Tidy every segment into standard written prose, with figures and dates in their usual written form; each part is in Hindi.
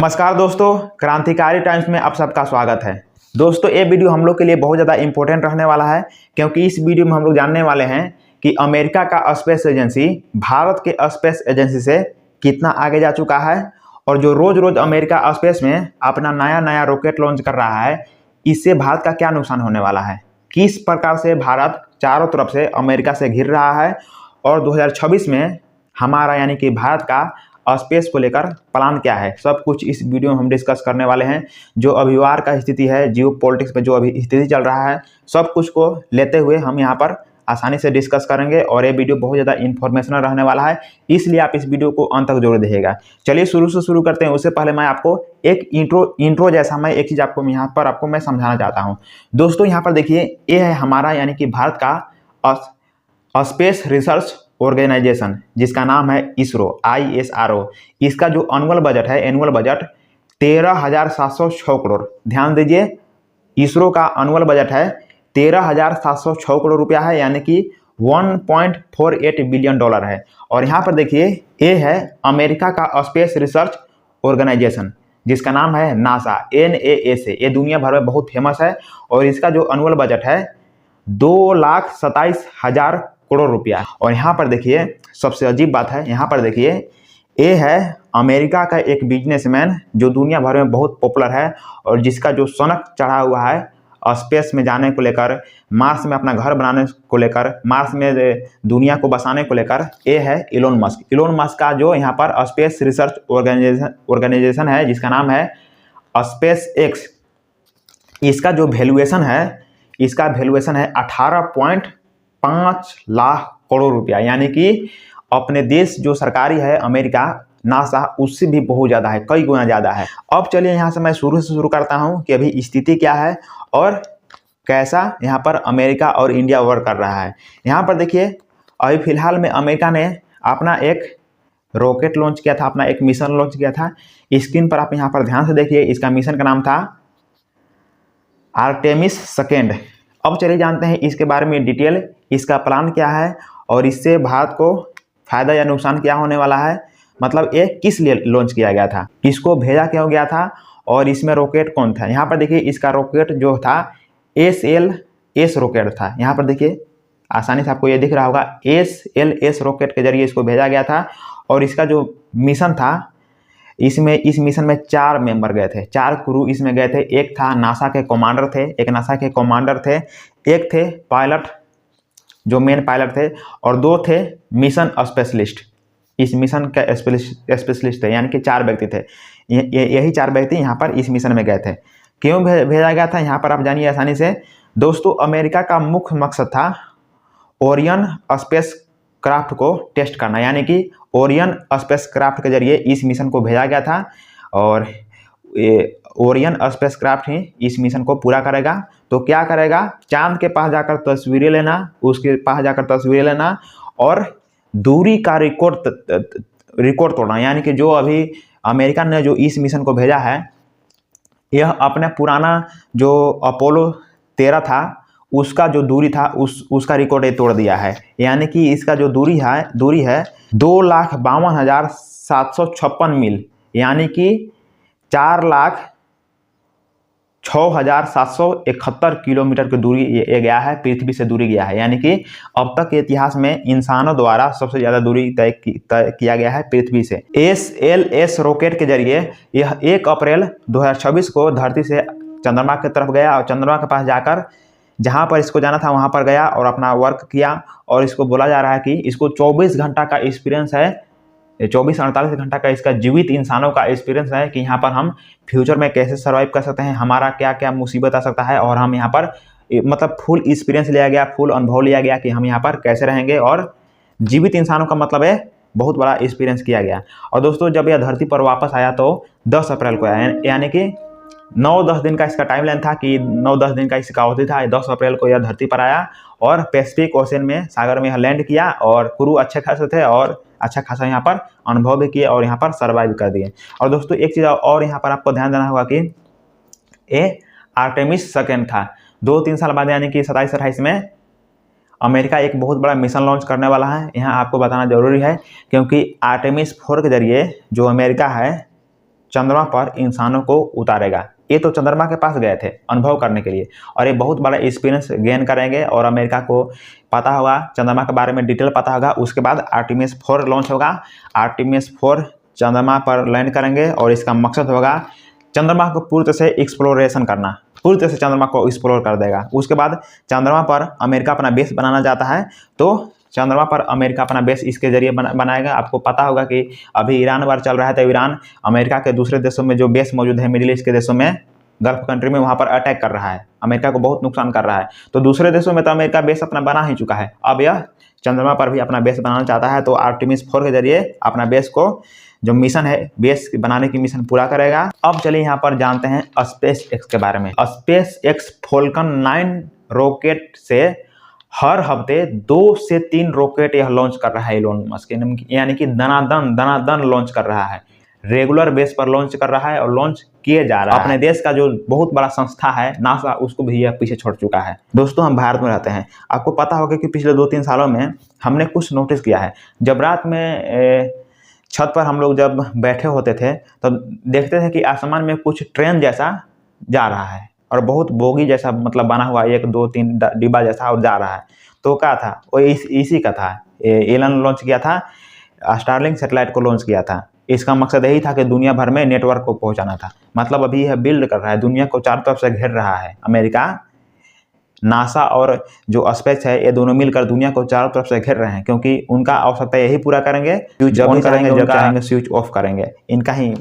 नमस्कार दोस्तों, क्रांतिकारी टाइम्स में आप सबका स्वागत है। दोस्तों, ये वीडियो हम लोग के लिए बहुत ज़्यादा इंपॉर्टेंट रहने वाला है, क्योंकि इस वीडियो में हम लोग जानने वाले हैं कि अमेरिका का स्पेस एजेंसी भारत के स्पेस एजेंसी से कितना आगे जा चुका है, और जो रोज़ रोज़ अमेरिका स्पेस में अपना नया नया रॉकेट लॉन्च कर रहा है, इससे भारत का क्या नुकसान होने वाला है, किस प्रकार से भारत चारों तरफ से अमेरिका से घिर रहा है, और 2026 में हमारा यानी कि भारत का स्पेस को लेकर प्लान क्या है, सब कुछ इस वीडियो में हम डिस्कस करने वाले हैं। जो अभिवार का स्थिति है, जियो पॉलिटिक्स में जो अभी स्थिति चल रहा है, सब कुछ को लेते हुए हम यहाँ पर आसानी से डिस्कस करेंगे, और ये वीडियो बहुत ज़्यादा इन्फॉर्मेशनल रहने वाला है, इसलिए आप इस वीडियो को अंत तक जरूर देखिएगा। चलिए शुरू से शुरू करते हैं। उससे पहले मैं आपको एक इंट्रो जैसा मैं एक चीज़ आपको यहाँ पर मैं समझाना चाहता हूँ। दोस्तों, यहाँ पर देखिए, ये है हमारा यानी कि भारत का स्पेस रिसर्च ऑर्गेनाइजेशन, जिसका नाम है इसरो, ISRO। इसका जो एनुअल बजट 13,706 करोड़। ध्यान दीजिए, इसरो का एनुअल बजट है 13,706 करोड़ रुपया है, यानी कि $1.48 बिलियन है। और यहाँ पर देखिए, ये है अमेरिका का स्पेस रिसर्च ऑर्गेनाइजेशन, जिसका नाम है नासा, NASA। ये दुनिया भर में बहुत फेमस है, और इसका जो एनुअल बजट है 2,27,000 करोड़ रुपया। और यहाँ पर देखिए, सबसे अजीब बात है, यहाँ पर देखिए, ये है अमेरिका का एक बिजनेसमैन जो दुनिया भर में बहुत पॉपुलर है, और जिसका जो सनक चढ़ा हुआ है स्पेस में जाने को लेकर, मार्स में अपना घर बनाने को लेकर, मार्स में दुनिया को बसाने को लेकर, ये है इलोन मस्क का जो यहाँ पर स्पेस रिसर्च ऑर्गेनाइजेशन है, जिसका नाम है स्पेस एक्स। इसका जो वैल्यूएशन है 18.5 लाख करोड़ रुपया, यानी कि अपने देश जो सरकारी है अमेरिका नासा, उससे भी बहुत ज़्यादा है, कई गुना ज़्यादा है। अब चलिए यहाँ से मैं शुरू करता हूँ कि अभी स्थिति क्या है और कैसा यहाँ पर अमेरिका और इंडिया वर्क कर रहा है। यहाँ पर देखिए, अभी फिलहाल में अमेरिका ने अपना एक रॉकेट लॉन्च किया था, अपना एक मिशन लॉन्च किया था। स्क्रीन पर आप यहाँ पर ध्यान से देखिए, इसका मिशन का नाम था आर्टेमिस सेकेंड। अब चलिए जानते हैं इसके बारे में डिटेल, इसका प्लान क्या है, और इससे भारत को फायदा या नुकसान क्या होने वाला है। मतलब ये किस लिए लॉन्च किया गया था, किसको भेजा क्यों गया था, और इसमें रॉकेट कौन था। यहाँ पर देखिए, इसका रॉकेट जो था SLS रॉकेट था। यहाँ पर देखिए, आसानी से आपको ये दिख रहा होगा, SLS रॉकेट के जरिए इसको भेजा गया था। और इसका जो मिशन था, इस मिशन में 4 मेंबर गए थे, 4 क्रू इसमें गए थे। एक था नासा के कमांडर थे, एक थे पायलट जो मेन पायलट थे, और 2 थे मिशन स्पेशलिस्ट। इस मिशन के स्पेशलिस्ट थे, यानी कि 4 व्यक्ति थे। यही 4 व्यक्ति यहाँ पर इस मिशन में गए थे। क्यों भेजा गया था, यहाँ पर आप जानिए आसानी से। दोस्तों, अमेरिका का मुख्य मकसद था ओरियन स्पेस क्राफ्ट को टेस्ट करना, यानी कि ओरियन स्पेस क्राफ्ट के जरिए इस मिशन को भेजा गया था, और ओरियन स्पेस क्राफ्ट ही इस मिशन को पूरा करेगा। तो क्या करेगा, चांद के पास जाकर तस्वीरें लेना, उसके पास जाकर तस्वीरें लेना, और दूरी का रिकॉर्ड तोड़ना। यानी कि जो अभी अमेरिका ने जो इस मिशन को भेजा है, यह अपने पुराना जो अपोलो 13 था, उसका जो दूरी था उसका रिकॉर्ड तोड़ दिया है। यानी कि इसका जो दूरी है 2,52,756 मील, यानी कि 4,06,771 किलोमीटर की दूरी ये गया है, पृथ्वी से दूरी गया है। यानी कि अब तक के इतिहास में इंसानों द्वारा सबसे ज़्यादा दूरी तय किया गया है पृथ्वी से। SLS रॉकेट के जरिए यह 1 अप्रैल 2026 को धरती से चंद्रमा की तरफ गया, और चंद्रमा के पास जाकर जहाँ पर इसको जाना था वहाँ पर गया और अपना वर्क किया। और इसको बोला जा रहा है कि इसको 24 घंटा का एक्सपीरियंस है, 24-48 घंटा का इसका जीवित इंसानों का एक्सपीरियंस है कि यहाँ पर हम फ्यूचर में कैसे सर्वाइव कर सकते हैं, हमारा क्या क्या मुसीबत आ सकता है। और हम यहाँ पर मतलब फुल एक्सपीरियंस लिया गया, फुल अनुभव लिया गया कि हम यहाँ पर कैसे रहेंगे, और जीवित इंसानों का मतलब है बहुत बड़ा एक्सपीरियंस किया गया। और दोस्तों, जब यह धरती पर वापस आया तो 10 अप्रैल को आया, यानी कि 9-10 दिन का इसका टाइम लाइन था, कि 9-10 दिन का इसका अवधि था। 10 अप्रैल को यह धरती पर आया, और पैसिफिक ओशन में सागर में यह लैंड किया, और क्रू अच्छे खासे थे, और अच्छा खासा यहाँ पर अनुभव भी किए, और यहाँ पर सर्वाइव कर दिए। और दोस्तों, एक चीज़ और यहाँ पर आपको ध्यान देना होगा कि ये आर्टेमिस सेकेंड था। 2-3 साल बाद, यानी कि 27-28 में अमेरिका एक बहुत बड़ा मिशन लॉन्च करने वाला है। यहाँ आपको बताना जरूरी है, क्योंकि आर्टेमिस 4 के जरिए जो अमेरिका है चंद्रमा पर इंसानों को उतारेगा। ये तो चंद्रमा के पास गए थे अनुभव करने के लिए, और ये बहुत बड़ा एक्सपीरियंस गेन करेंगे और अमेरिका को पता होगा, चंद्रमा के बारे में डिटेल पता होगा। उसके बाद आर्टेमिस 4 लॉन्च होगा। आर्टेमिस 4 चंद्रमा पर लैंड करेंगे और इसका मकसद होगा चंद्रमा को पूरी तरह से एक्सप्लोरेशन करना, पूरी तरह से चंद्रमा को एक्सप्लोर कर देगा। उसके बाद चंद्रमा पर अमेरिका अपना बेस बनाना चाहता है, तो चंद्रमा पर अमेरिका अपना बेस इसके जरिए बनाएगा। आपको पता होगा कि अभी ईरान वार चल रहा है, तो ईरान अमेरिका के दूसरे देशों में जो बेस मौजूद है मिडिल ईस्ट के देशों में, गल्फ कंट्री में, वहाँ पर अटैक कर रहा है, अमेरिका को बहुत नुकसान कर रहा है। तो दूसरे देशों में तो अमेरिका बेस अपना बना ही चुका है, अब यह चंद्रमा पर भी अपना बेस बनाना चाहता है। तो आर्टेमिस 4 के जरिए अपना बेस को, जो मिशन है बेस बनाने की मिशन पूरा करेगा। अब चलिए यहाँ पर जानते हैं स्पेस एक्स के बारे में। स्पेस एक्स फॉल्कन 9 रॉकेट से हर हफ्ते 2 से 3 रॉकेट यह लॉन्च कर रहा है इलोन मस्क, यानी कि दनादन लॉन्च कर रहा है, रेगुलर बेस पर लॉन्च कर रहा है और लॉन्च किए जा रहा है। अपने देश का जो बहुत बड़ा संस्था है नासा, उसको भी यह पीछे छोड़ चुका है। दोस्तों, हम भारत में रहते हैं, आपको पता होगा कि पिछले 2-3 सालों में हमने कुछ नोटिस किया है। जब रात में छत पर हम लोग जब बैठे होते थे तो देखते थे कि आसमान में कुछ ट्रेन जैसा जा रहा है और बहुत बोगी जैसा, मतलब बना हुआ 1, 2, 3 डिब्बा जैसा और जा रहा है। तो क्या था वो? इसी का था। एलन लॉन्च किया था, स्टारलिंक सैटेलाइट को लॉन्च किया था। इसका मकसद यही था कि दुनिया भर में नेटवर्क को पहुंचाना था। मतलब अभी यह बिल्ड कर रहा है, दुनिया को चारों तरफ से घेर रहा है। अमेरिका, नासा और जो स्पेस है, ये दोनों मिलकर दुनिया को चारों तरफ से घेर रहे हैं, क्योंकि उनका आवश्यकता यही पूरा करेंगे, जब ऑन करेंगे, जब चाहेंगे स्विच ऑफ करेंगे। इनका ही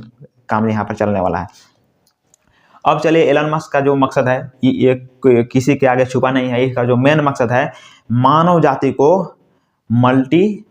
काम यहाँ पर चलने वाला है। अब चलिए, एलन मस्क का जो मकसद है ये किसी के आगे छुपा नहीं है। इसका जो मेन मकसद है मानव जाति को मल्टी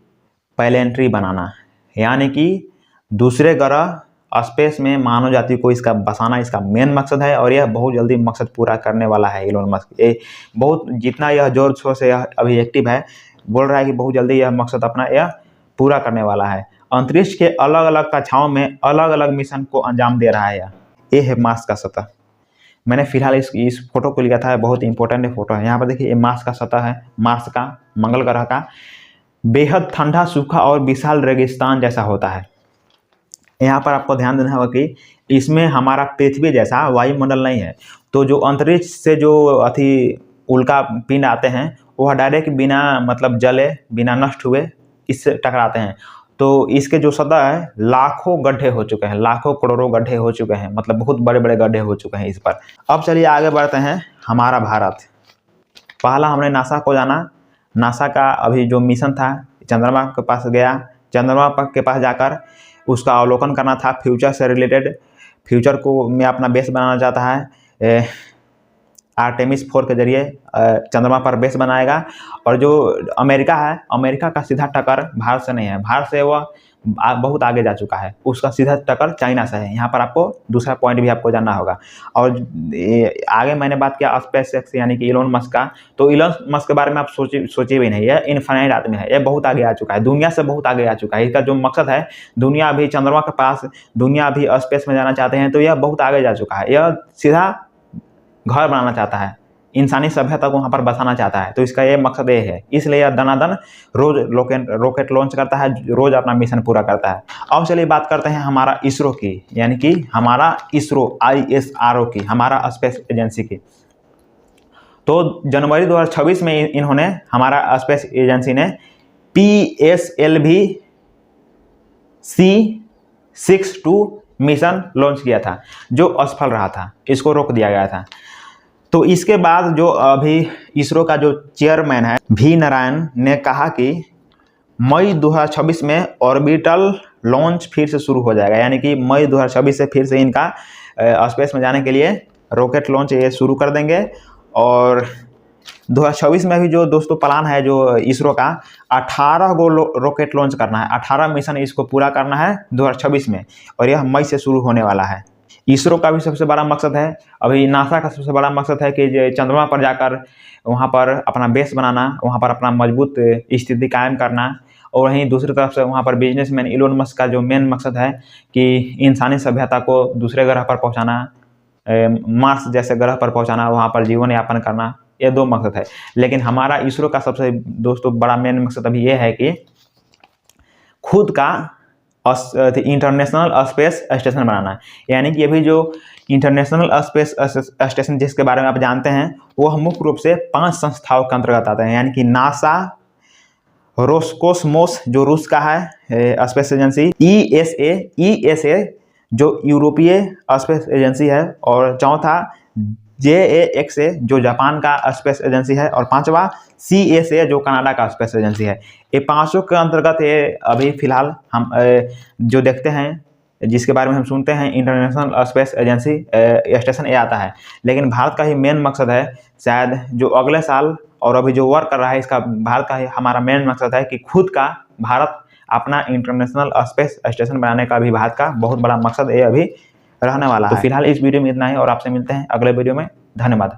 प्लैनेटरी बनाना, यानी कि दूसरे ग्रह स्पेस में मानव जाति को इसका बसाना, इसका मेन मकसद है। और यह बहुत जल्दी मकसद पूरा करने वाला है एलन मस्क। ये बहुत, जितना यह जोर शोर से यह अभी एक्टिव है, बोल रहा है कि बहुत जल्दी यह मकसद अपना यह पूरा करने वाला है। अंतरिक्ष के अलग अलग कक्षाओं में अलग अलग मिशन को अंजाम दे रहा है। ये है मार्स का सतह। मैंने फिलहाल इस फोटो को लिया था, बहुत इंपॉर्टेंट फोटो है। यहाँ पर देखिए, ये मार्स का सतह है, मार्स का, मंगल ग्रह का। बेहद ठंडा, सूखा और विशाल रेगिस्तान जैसा होता है। यहाँ पर आपको ध्यान देना होगा कि इसमें हमारा पृथ्वी जैसा वायुमंडल नहीं है। तो जो अंतरिक्ष से जो उल्का पिंड आते हैं, वह डायरेक्ट बिना मतलब जले, बिना नष्ट हुए इससे टकराते हैं। तो इसके जो सतह है, लाखों गड्ढे हो चुके हैं, लाखों करोड़ों गड्ढे हो चुके हैं, मतलब बहुत बड़े बड़े गड्ढे हो चुके हैं इस पर। अब चलिए आगे बढ़ते हैं। हमारा भारत, पहला हमने नासा को जाना। नासा का अभी जो मिशन था, चंद्रमा के पास गया, चंद्रमा के पास जाकर उसका अवलोकन करना था, फ्यूचर से रिलेटेड। फ्यूचर को में अपना बेस बनाना चाहता है। आर्टेमिस 4 के जरिए चंद्रमा पर बेस बनाएगा। और जो अमेरिका है, अमेरिका का सीधा टक्कर भारत से नहीं है, भारत से वह बहुत आगे जा चुका है, उसका सीधा टक्कर चाइना से है। यहाँ पर आपको दूसरा पॉइंट भी आपको जानना होगा। और आगे मैंने बात किया स्पेस एक्स यानी कि इलोन मस्क का, तो इलोन मस्क के बारे में आप सोचिए भी नहीं, यह इनफाइनाइट आदमी है, यह बहुत आगे आ चुका है, दुनिया से बहुत आगे आ चुका है। इसका जो मकसद है, दुनिया अभी चंद्रमा के पास, दुनिया अभी स्पेस में जाना चाहते हैं, तो यह बहुत आगे जा चुका है। यह सीधा घर बनाना चाहता है, इंसानी सभ्यता को वहाँ पर बसाना चाहता है। तो इसका ये मकसद ये है, इसलिए यह दनादन रोज रॉकेट लॉन्च करता है, रोज अपना मिशन पूरा करता है। अब चलिए बात करते हैं हमारा इसरो की, यानी कि हमारा इसरो ISRO की, हमारा स्पेस एजेंसी की। तो जनवरी 2026 में इन्होंने, हमारा स्पेस एजेंसी ने PSLV C62 मिशन लॉन्च किया था, जो असफल रहा था, इसको रोक दिया गया था। तो इसके बाद जो अभी इसरो का जो चेयरमैन है V नारायण ने कहा कि मई 2026 में ऑर्बिटल लॉन्च फिर से शुरू हो जाएगा, यानी कि मई 2026 से फिर से इनका स्पेस में जाने के लिए रॉकेट लॉन्च ये शुरू कर देंगे। और 2026 में भी जो दोस्तों प्लान है जो इसरो का, 18 गो रॉकेट लॉन्च करना है, 18 मिशन इसको पूरा करना है 2026 में, और यह मई से शुरू होने वाला है। इसरो का भी सबसे बड़ा मकसद है, अभी नासा का सबसे बड़ा मकसद है कि चंद्रमा पर जाकर वहाँ पर अपना बेस बनाना, वहाँ पर अपना मजबूत स्थिति कायम करना। और वहीं दूसरी तरफ से वहाँ पर बिजनेसमैन इलोन मस्क का जो मेन मकसद है कि इंसानी सभ्यता को दूसरे ग्रह पर पहुँचाना, मार्स जैसे ग्रह पर पहुँचाना, वहाँ पर जीवन यापन करना, ये 2 मकसद है। लेकिन हमारा इसरो का सबसे दोस्तों बड़ा मेन मकसद अभी ये है कि खुद का इंटरनेशनल स्पेस स्टेशन बनाना है। यानी कि अभी जो इंटरनेशनल स्पेस स्टेशन जिसके बारे में आप जानते हैं वो मुख्य रूप से 5 संस्थाओं के अंतर्गत आते हैं, यानी कि नासा, रोस्कोसमोस जो रूस का है स्पेस एजेंसी, ईएसए जो यूरोपीय स्पेस एजेंसी है, और चौथा JAXA जो जापान का स्पेस एजेंसी है, और पांचवा CSA जो कनाडा का स्पेस एजेंसी है। ये पांचों के अंतर्गत ये अभी फिलहाल हम जो देखते हैं, जिसके बारे में हम सुनते हैं, इंटरनेशनल स्पेस एजेंसी स्टेशन ये आता है। लेकिन भारत का ही मेन मकसद है, शायद जो अगले साल और अभी जो वर्क कर रहा है इसका भारत का ही हमारा मेन मकसद है कि खुद का भारत अपना इंटरनेशनल स्पेस स्टेशन बनाने का भी भारत का बहुत बड़ा मकसद ये अभी रहने वाला है। तो फिलहाल इस वीडियो में इतना ही और आपसे मिलते हैं अगले वीडियो में। धन्यवाद।